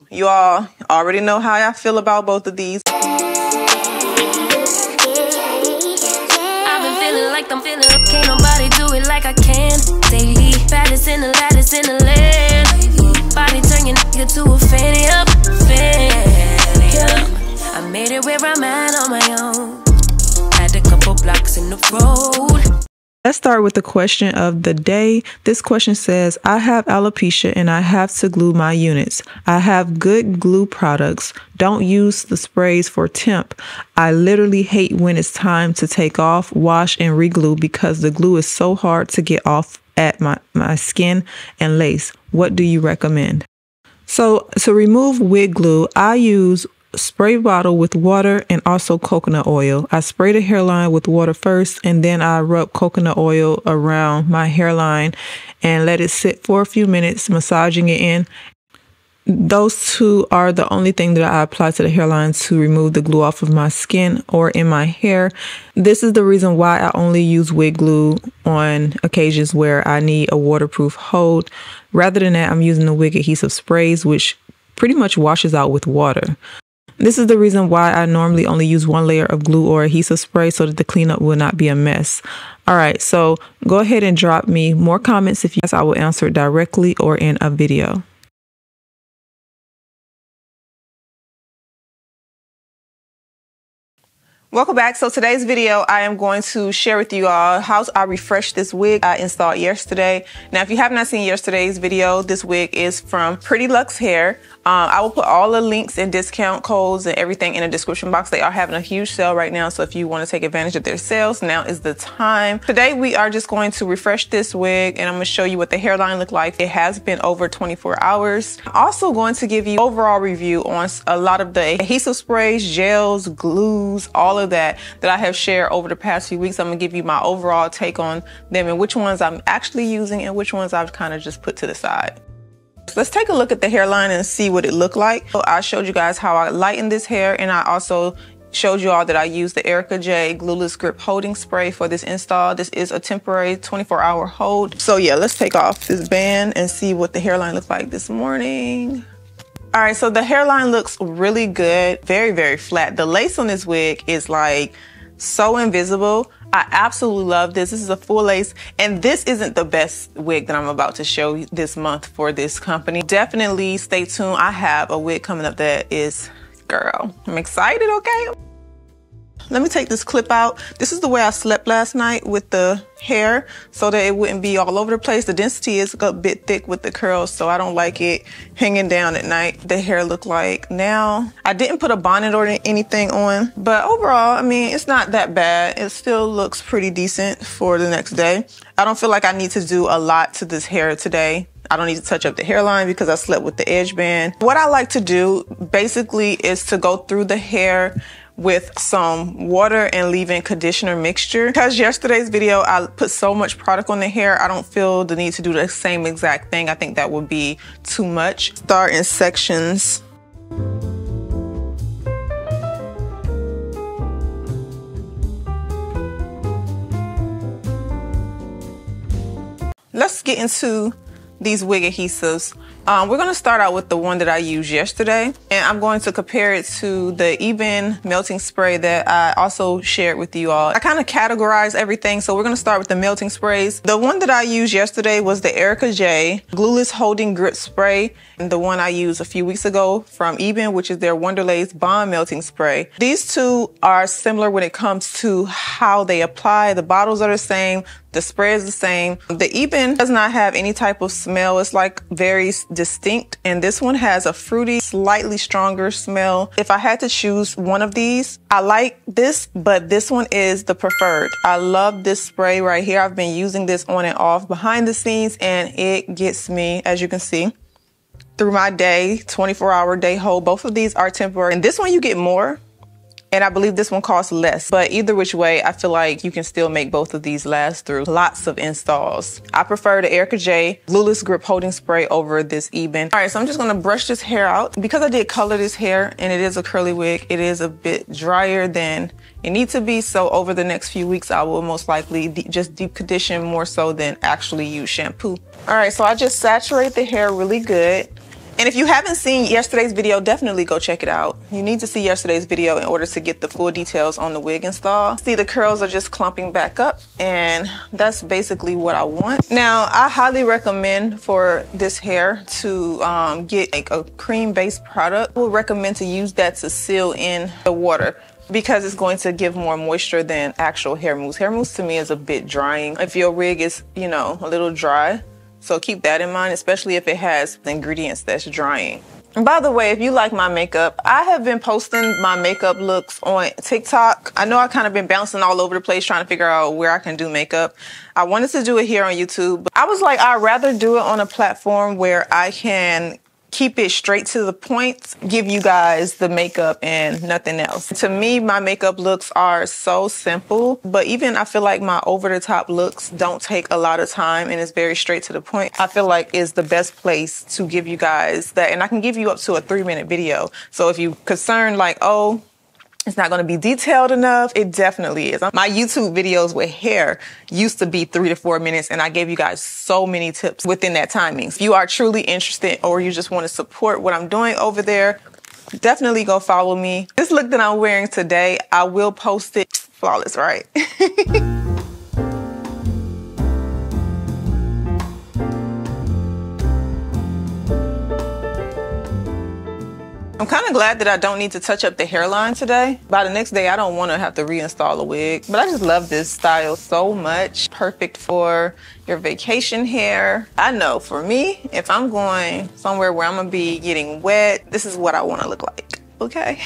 You all already know how I feel about both of these. I've been feeling like I'm feeling. Can't nobody do it like I can. Daily, baddest in the land. Body turn your nigga to a fanny up. I made it where I'm at on my own. Had a couple blocks in the road. Let's start with the question of the day. This question says, I have alopecia and I have to glue my units. I have good glue products. Don't use the sprays for temp. I literally hate when it's time to take off, wash, and re-glue because the glue is so hard to get off at my skin and lace. What do you recommend? So to remove wig glue, I use spray bottle with water and also coconut oil. I spray the hairline with water first, and then I rub coconut oil around my hairline and let it sit for a few minutes, massaging it in. Those two are the only thing that I apply to the hairline to remove the glue off of my skin or in my hair. This is the reason why I only use wig glue on occasions where I need a waterproof hold. Rather than that, I'm using the wig adhesive sprays, which pretty much washes out with water. This is the reason why I normally only use one layer of glue or adhesive spray so that the cleanup will not be a mess. All right, so go ahead and drop me more comments if you guys. I will answer it directly or in a video. Welcome back. So today's video, I am going to share with you all how I refreshed this wig I installed yesterday. Now, if you have not seen yesterday's video, this wig is from Pre-Plucked Hair. I will put all the links and discount codes and everything in the description box. They are having a huge sale right now, so if you want to take advantage of their sales, now is the time. Today, we are just going to refresh this wig, and I'm going to show you what the hairline looked like. It has been over 24 hours. I'm also going to give you an overall review on a lot of the adhesive sprays, gels, glues, all of that I have shared over the past few weeks. I'm going to give you my overall take on them and which ones I'm actually using and which ones I've kind of just put to the side. Let's take a look at the hairline and see what it looked like. So I showed you guys how I lightened this hair, and I also showed you all that I used the ERICKA Glueless Grip Holding Spray for this install. This is a temporary 24-hour hold. So yeah, let's take off this band and see what the hairline looked like this morning. All right, so the hairline looks really good, very, very flat. The lace on this wig is like so invisible. I absolutely love this. This is a full lace, and this isn't the best wig that I'm about to show you this month for this company. Definitely stay tuned. I have a wig coming up that is, girl, I'm excited, okay? Let me take this clip out. This is the way I slept last night with the hair so that it wouldn't be all over the place. The density is a bit thick with the curls, so I don't like it hanging down at night. The hair look like now. I didn't put a bonnet or anything on, but overall, I mean, it's not that bad. It still looks pretty decent for the next day. I don't feel like I need to do a lot to this hair today. I don't need to touch up the hairline because I slept with the edge band. What I like to do basically is to go through the hair with some water and leave-in conditioner mixture. Because yesterday's video, I put so much product on the hair, I don't feel the need to do the same exact thing. I think that would be too much. Start in sections. Let's get into these wig adhesives. We're going to start out with the one that I used yesterday, and I'm going to compare it to the EBIN melting spray that I also shared with you all. I kind of categorize everything, so we're going to start with the melting sprays. The one that I used yesterday was the ERICKA Glueless Holding Grip Spray, and the one I used a few weeks ago from EBIN, which is their Wonderlace Bond Melting Spray. These two are similar when it comes to how they apply. The bottles are the same. The spray is the same. The EBIN does not have any type of smell. It's like very distinct, and this one has a fruity, slightly stronger smell. If I had to choose one of these, I like this, but this one is the preferred. I love this spray right here. I've been using this on and off behind the scenes, and it gets me, as you can see, through my day, 24-hour day hold. Both of these are temporary, and this one you get more, and I believe this one costs less. But either which way, I feel like you can still make both of these last through lots of installs. I prefer the ERICKA Glueless Grip Holding Spray over this EBIN. All right, so I'm just gonna brush this hair out. Because I did color this hair and it is a curly wig, it is a bit drier than it needs to be. So over the next few weeks, I will most likely just deep condition more so than actually use shampoo. All right, so I just saturate the hair really good. And if you haven't seen yesterday's video, definitely go check it out. You need to see yesterday's video in order to get the full details on the wig install. See, the curls are just clumping back up, and that's basically what I want. Now, I highly recommend for this hair to get like a cream-based product. I would recommend to use that to seal in the water, because it's going to give more moisture than actual hair mousse. Hair mousse to me is a bit drying if your wig is, you know, a little dry. So keep that in mind, especially if it has ingredients that's drying. And by the way, if you like my makeup, I have been posting my makeup looks on TikTok. I know I kind of been bouncing all over the place trying to figure out where I can do makeup. I wanted to do it here on YouTube, but I was like, I'd rather do it on a platform where I can keep it straight to the point, give you guys the makeup and nothing else. To me, my makeup looks are so simple, but even I feel like my over-the-top looks don't take a lot of time and it's very straight to the point. I feel like it's the best place to give you guys that, and I can give you up to a 3-minute video. So if you're concerned like, oh, it's not going to be detailed enough, it definitely is. My YouTube videos with hair used to be 3 to 4 minutes, and I gave you guys so many tips within that timing. If you are truly interested or you just want to support what I'm doing over there, definitely go follow me. This look that I'm wearing today, I will post it. Flawless, right? I'm kind of glad that I don't need to touch up the hairline today. By the next day, I don't want to have to reinstall a wig, but I just love this style so much. Perfect for your vacation hair. I know for me, if I'm going somewhere where I'm gonna be getting wet, this is what I want to look like, okay?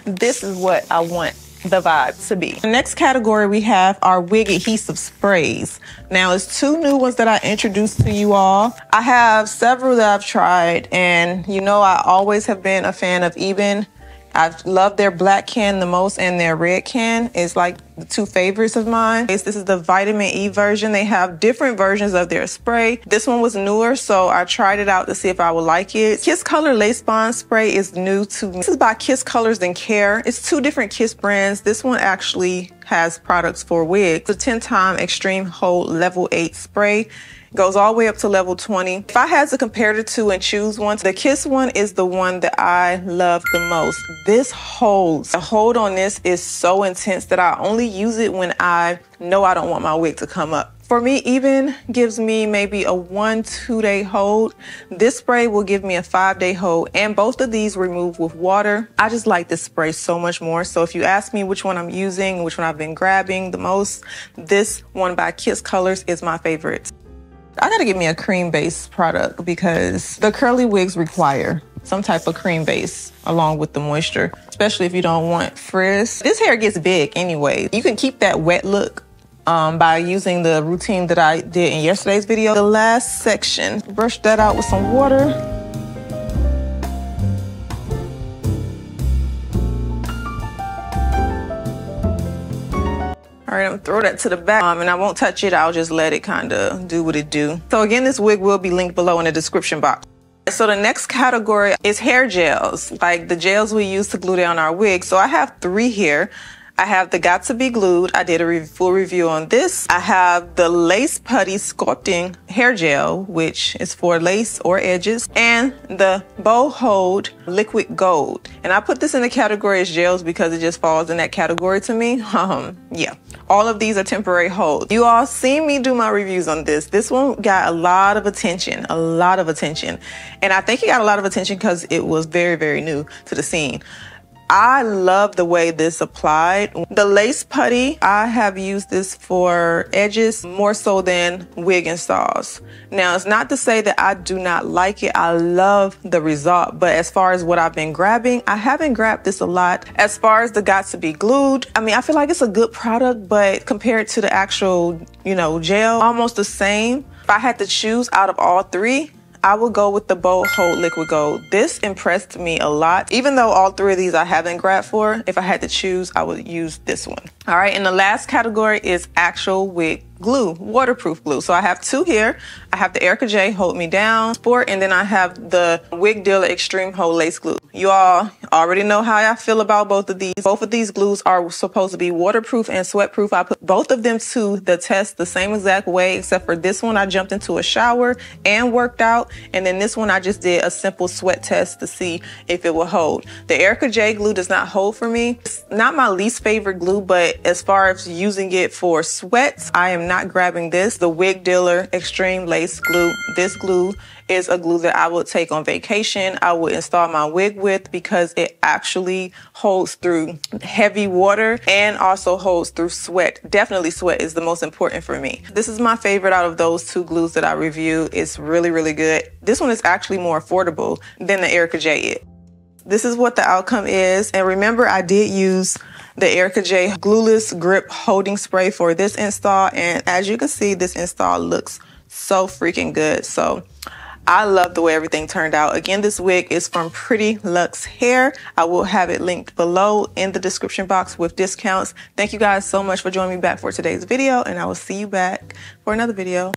This is what I want the vibe to be. The next category we have are wig adhesive sprays. Now, it's 2 new ones that I introduced to you all. I have several that I've tried, and you know I always have been a fan of EBIN. I've loved their black can the most, and their red can is like the 2 favorites of mine. This is the vitamin E version. They have different versions of their spray. This one was newer, so I tried it out to see if I would like it. Kiss Color Lace Bond Spray is new to me. This is by Kiss Colors and Care. It's 2 different Kiss brands. This one actually has products for wigs. It's a 10-time extreme hold level 8 spray. Goes all the way up to level 20. If I had to compare the 2 and choose one, the Kiss one is the one that I love the most. This holds. The hold on this is so intense that I only use it when I know I don't want my wig to come up. For me, EBIN gives me maybe a 1-2 day hold. This spray will give me a 5-day hold, and both of these remove with water. I just like this spray so much more. So if you ask me which one I'm using, which one I've been grabbing the most, this one by Kiss Colors is my favorite. I gotta get me a cream-based product because the curly wigs require some type of cream base along with the moisture, especially if you don't want frizz. This hair gets big anyway. You can keep that wet look by using the routine that I did in yesterday's video. The last section, brush that out with some water. All right, I'm gonna throw that to the back and I won't touch it. I'll just let it kind of do what it do. So again, this wig will be linked below in the description box. So the next category is hair gels, like the gels we use to glue down our wig. So I have 3 here. I have the Got to Be Glued. I did a full review on this. I have the Lace Putty Sculpting Hair Gel, which is for lace or edges, and the Bow Hold Liquid Gold. And I put this in the category as gels because it just falls in that category to me. Yeah, all of these are temporary holds. You all seen me do my reviews on this. This one got a lot of attention, And I think it got a lot of attention because it was very, very new to the scene. I love the way this applied. The Lace Putty, I have used this for edges more so than wig installs. Now, it's not to say that I do not like it. I love the result, but as far as what I've been grabbing, I haven't grabbed this a lot. As far as the Got to Be Glued, I mean, I feel like it's a good product, but compared to the actual, gel, almost the same. If I had to choose out of all 3, I would go with the Bow Hold Liquid Gold. This impressed me a lot. Even though all 3 of these I haven't grabbed for, if I had to choose, I would use this one. All right, and the last category is actual wig glue, waterproof glue. So I have 2 here. I have the ERICKA J Hold Me Down Sport, and then I have the Wig Dealer Extreme Hold Lace Glue. You all Already know how I feel about both of these. Both of these glues are supposed to be waterproof and sweatproof. I put both of them to the test the same exact way, except for this one I jumped into a shower and worked out, and then this one I just did a simple sweat test to see if it will hold. The ERICKA J glue does not hold for me. It's not my least favorite glue, but as far as using it for sweats, I am not grabbing this. The WIG Dealer Extreme Lace Glue. This glue is a glue that I will take on vacation. I will install my wig with because it actually holds through heavy water and also holds through sweat. Definitely sweat is the most important for me. This is my favorite out of those two glues that I reviewed. It's really, really good. This one is actually more affordable than the ERICKA J is. This is what the outcome is. And remember, I did use the ERICKA J Glueless Grip Holding Spray for this install. And as you can see, this install looks so freaking good. So I love the way everything turned out. Again, this wig is from Pretty Luxe Hair. I will have it linked below in the description box with discounts. Thank you guys so much for joining me back for today's video, and I will see you back for another video.